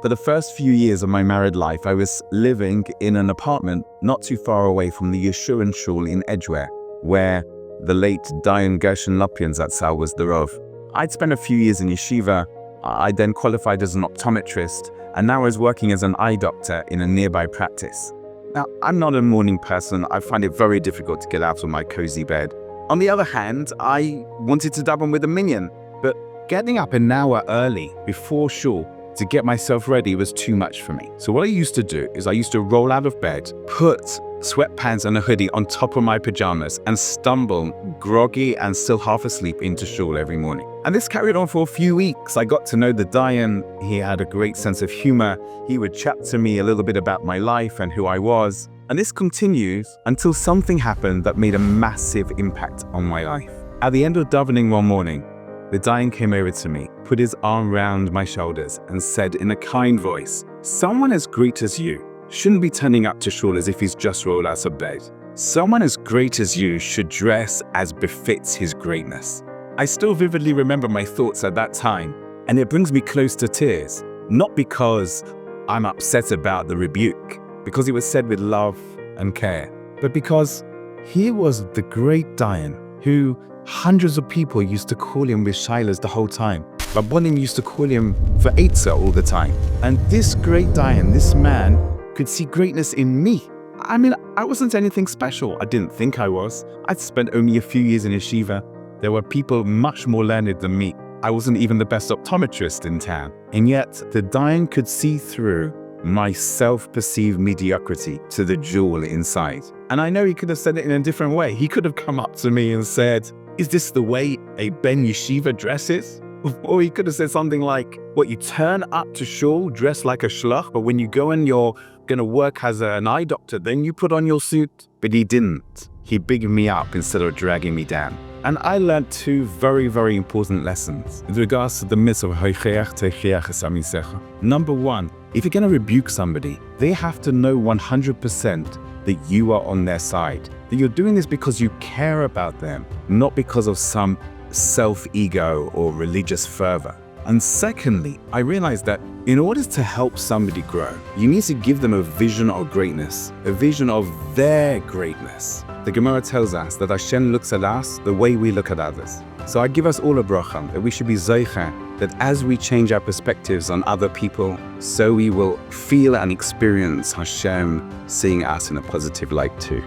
For the first few years of my married life, I was living in an apartment not too far away from the Yeshurun Shul in Edgware, where the late Dayan Gershon Lopian Zatzal was the Rov. I'd spent a few years in yeshiva. I then qualified as an optometrist, and now I was working as an eye doctor in a nearby practice. Now, I'm not a morning person. I find it very difficult to get out of my cozy bed. On the other hand, I wanted to daven with a minyan, but getting up an hour early before shul to get myself ready was too much for me. So what I used to do is I used to roll out of bed, put sweatpants and a hoodie on top of my pajamas, and stumble, groggy and still half asleep, into shul every morning. And this carried on for a few weeks. I got to know the Dayan. He had a great sense of humor. He would chat to me a little bit about my life and who I was. And this continues until something happened that made a massive impact on my life. At the end of davening one morning, the Dayan came over to me, put his arm round my shoulders, and said in a kind voice, "Someone as great as you shouldn't be turning up to shul as if he's just rolled out of bed. Someone as great as you should dress as befits his greatness." I still vividly remember my thoughts at that time, and it brings me close to tears, not because I'm upset about the rebuke, because it was said with love and care, but because he was the great Dayan who hundreds of people used to call him with shilas the whole time. Rabbonim used to call him for Eitzah all the time. And this great Dayan, this man, could see greatness in me. I mean, I wasn't anything special. I didn't think I was. I'd spent only a few years in yeshiva. There were people much more learned than me. I wasn't even the best optometrist in town. And yet, the Dayan could see through my self-perceived mediocrity to the jewel inside. And I know he could have said it in a different way. He could have come up to me and said, "Is this the way a ben yeshiva dresses?" Or he could have said something like, "What, you turn up to shul dressed like a shluch, but when you go and you're gonna work as an eye doctor, then you put on your suit?" But he didn't. He bigged me up instead of dragging me down. And I learned two very, very important lessons with regards to the myth of hoicheach teicheach es amisecha. Number one, if you're gonna rebuke somebody, they have to know 100% that you are on their side, that you're doing this because you care about them, not because of some self-ego or religious fervor. And secondly, I realized that in order to help somebody grow, you need to give them a vision of greatness, a vision of their greatness. The Gemara tells us that Hashem looks at us the way we look at others. So I give us all a bracha that we should be zeicha, that as we change our perspectives on other people, so we will feel and experience Hashem seeing us in a positive light too.